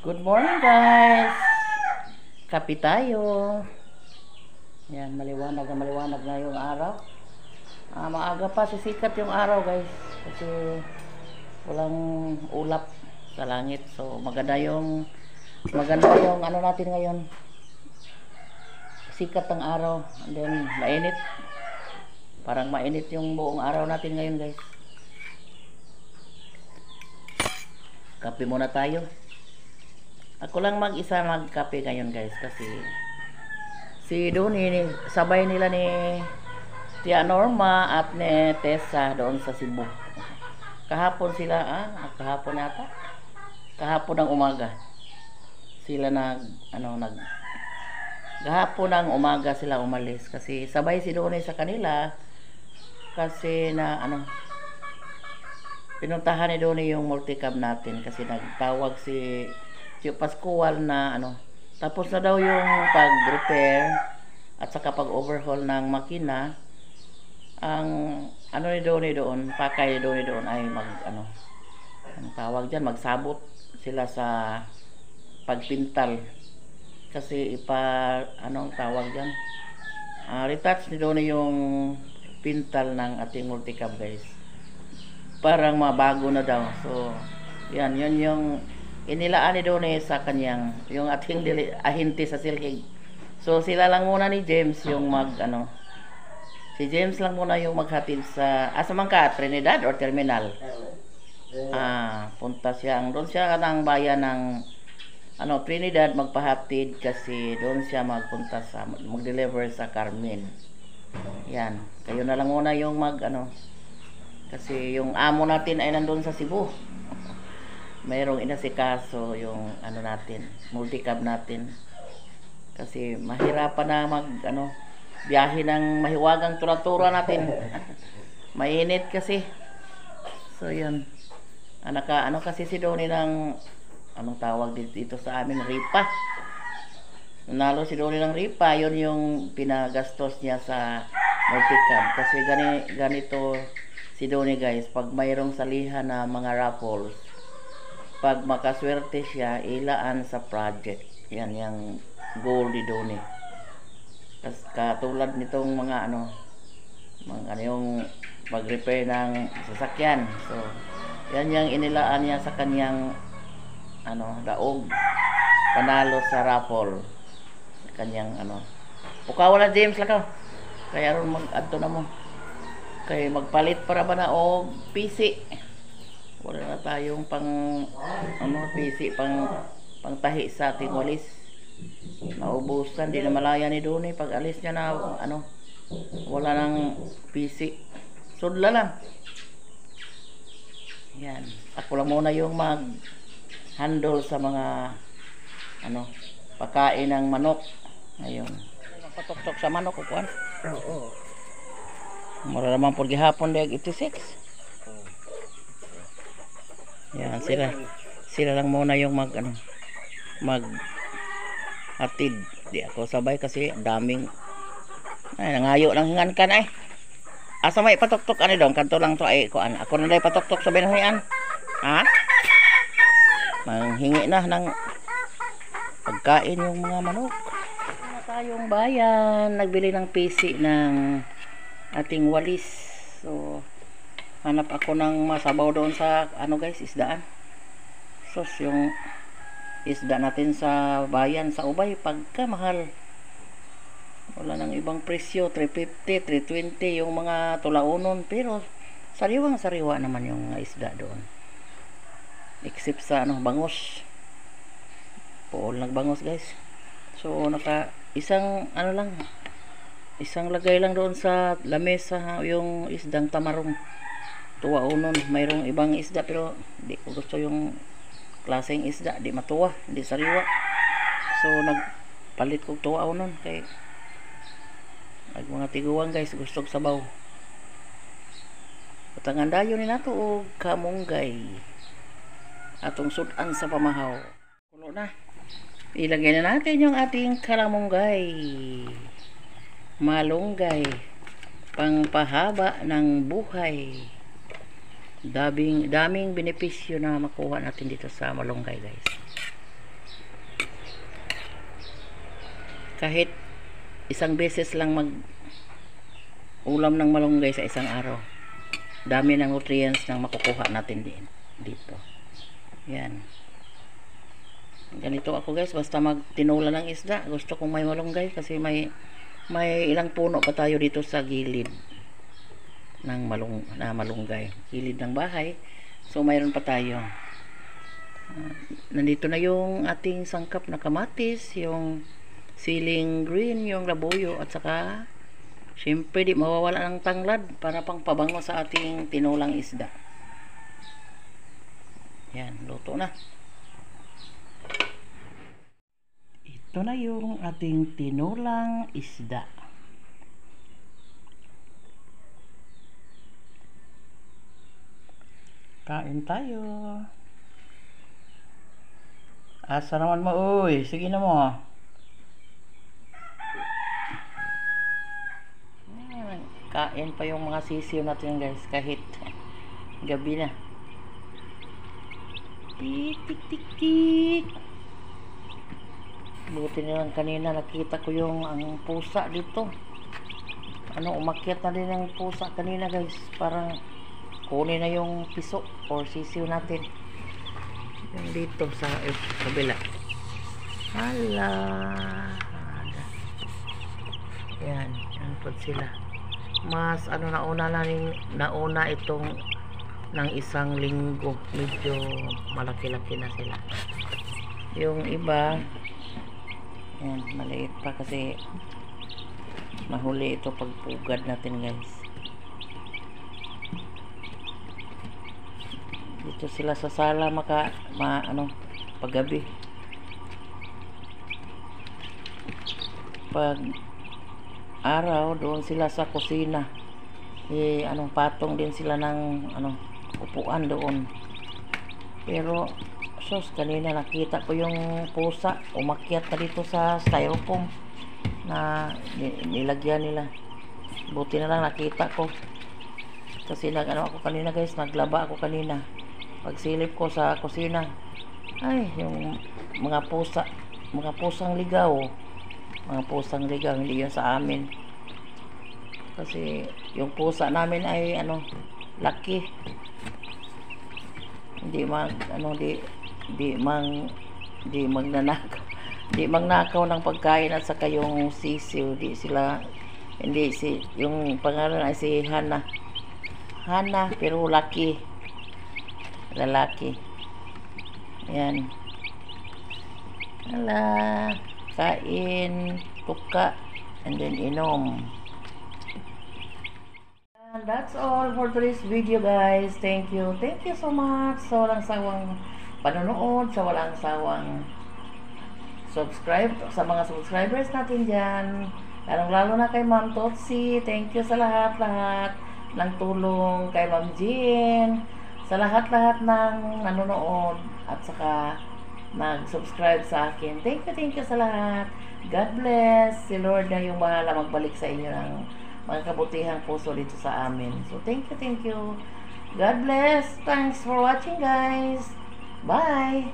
Good morning guys. Kape tayo. Yan, maliwanag na yung araw. Maaga pa sisikat yung araw guys. Kasi walang ulap sa langit. So maganda yung ano natin ngayon. Sikat ng araw. And then mainit. Parang mainit yung buong araw natin ngayon guys. Kape muna tayo. Ako lang mag-isa magkape ngayon guys kasi si Donnie, sabay nila ni Tia Norma at ni Tessa doon sa Cebu. Kahapon sila, kahapon yata. Kahapon ng umaga. Sila kahapon ng umaga sila umalis kasi sabay si Donnie sa kanila kasi pinuntahan ni Donnie yung multicab natin kasi nagtawag si Pascual na tapos na daw yung pag-repair at saka pag-overhaul ng makina. Ang ni Donnie doon, pakay ni Donnie doon ay ang tawag diyan, magsabot sila sa pagpintal kasi tawag diyan, retouch ni Donnie yung pintal ng ating multicab guys, parang mabago na daw. So yun yung inilaan ni Donnie sa kanyang yung ating ahinti sa Silhig. So sila lang muna ni James yung si James lang muna yung maghatid sa asamang ka, Trinidad or Terminal. Punta siya doon siya ng bayan ng Trinidad magpahatid kasi doon siya magpunta sa mag-deliver sa Carmen. Yan, kayo na lang muna yung kasi yung amo natin ay nandoon sa Cebu. Mayroong inasikaso yung natin, multicab natin. Kasi mahirapan na biyahe ng mahiwagang tura-tura natin. Mainit kasi. So yun. Kasi si Donnie ng anong tawag dito sa amin, ripa. Nanalo si Donnie ng ripa, yun yung pinagastos niya sa multicab. Kasi ganito si Donnie guys, pag mayroong salihan na mga raffles, pag makaswerte siya, ilaan sa project. Yan yung goal ni Donnie. Katulad nitong mga yung pag-repair ng sasakyan. So, yan yung inilaan niya sa kanyang daog. Panalo sa raffle. Kanyang Pukaw na James lakaw. Kaya ron mag-adto na mo. Kaya magpalit para ba na og PC. Wala na tayong PC pang tahi sa ating walis. Naubusan, di na malaya ni Donnie pag alis niya na wala nang PC. Sudla lang. Yan. Ako lang muna yung mag-handle sa mga pagkain ng manok. Ayun. Patok-tok sa manok ko kuan. Oo. Mura naman po gihapon deg 86. Yan, sila lang muna yung mag atid. Di ako sabay kasi daming nangayo lang hingan kan ay. Asa may patok-tok dong, kanto lang to ay kuan. Ako na day patok-tok sa binahian. Manghingi na ng pagkain yung mga manok. Na tayong bayan, nagbili ng PC ng ating walis. So hanap ako ng masabaw doon sa guys, isdaan. Sos, yung isda natin sa bayan, sa Ubay, pagka mahal. Wala nang ibang presyo, 350, 320 yung mga tulaunon, pero sariwang sariwa naman yung isda doon. Except sa bangus. Pool nagbangos guys. So isang isang lagay lang doon sa lamesa yung isdang tamarong. Tuwaunon, mayroong ibang isda pero di ko gusto yung klaseng isda, di matuwa, di sariwa. So nagpalit ko tuwaunon kay mga tiguan guys, gustong sabaw. Patangan dayon ni nato og kamunggay. Atong sudan sa pamahaw. Kulo na. Ilagay na natin yung ating kalamunggay. Malunggay. Pangpahaba ng buhay. Daming benepisyo na makuha natin dito sa malunggay guys. kahit isang beses lang mag ulam ng malunggay sa isang araw, dami ng nutrients na makukuha natin din dito. Yan. Ganito ako guys, basta magtinula ng isda. Gusto kong may malunggay kasi may ilang puno pa tayo dito sa gilid ng malunggay. Gilid ng bahay. So mayroon pa tayo. Nandito na yung ating sangkap na kamatis, yung siling green, yung labuyo, at saka syempre di mawawala ng tanglad para pang pabango sa ating tinulang isda. Yan, luto na. Ito na yung ating tinulang isda. Kain tayo. Asa naman mo, uy. Sige na mo. Kain pa yung mga sisiyo natin guys, kahit gabi na. Tik tik tik tik. Buti na lang kanina nakita ko yung ang pusa dito. Umakyat na din ang pusa kanina guys. Parang kunin na yung piso or sisiyo natin. Yung dito sa kabila. Hala. Yan, yan po sila. Mas nauna itong ng isang linggo. Medyo malaki-laki na sila. Yung iba, yan, maliit pa kasi mahuli ito pagpugad natin guys. Dito sila sa sala paggabi. Pag araw doon sila sa kusina. Patong din sila ng upuan doon. Pero kanina nakita ko yung pusa umakyat na dito sa styrofoam na nilagyan nila. Buti na lang nakita ko. Kasi ako kanina guys, naglaba ako kanina. Pagsilip ko sa kusina, ay, yung mga pusang ligaw. Mga pusang ligaw, hindi yun sa amin. Kasi yung pusa namin ay laki. Hindi magnanakaw. Hindi magnakaw ng pagkain at saka yung sisiw, yung pangalan ay si Hana, pero lalaki. Ayan. Hala, kain, tuka, and then inom. And that's all for today's video guys. Thank you so much sa walang sawang panonood, sa walang sawang sa mga subscribers natin dyan, lalong-lalo na kay Ma'am Totsi. Thank you sa lahat ng tulong, kay Ma'am Jean, sa lahat ng nanonood at saka nag-subscribe sa akin. Thank you sa lahat. God bless. Si Lord na yung bahala magbalik sa inyo ng mga kabutihang puso dito sa amin. So thank you. God bless. Thanks for watching guys. Bye.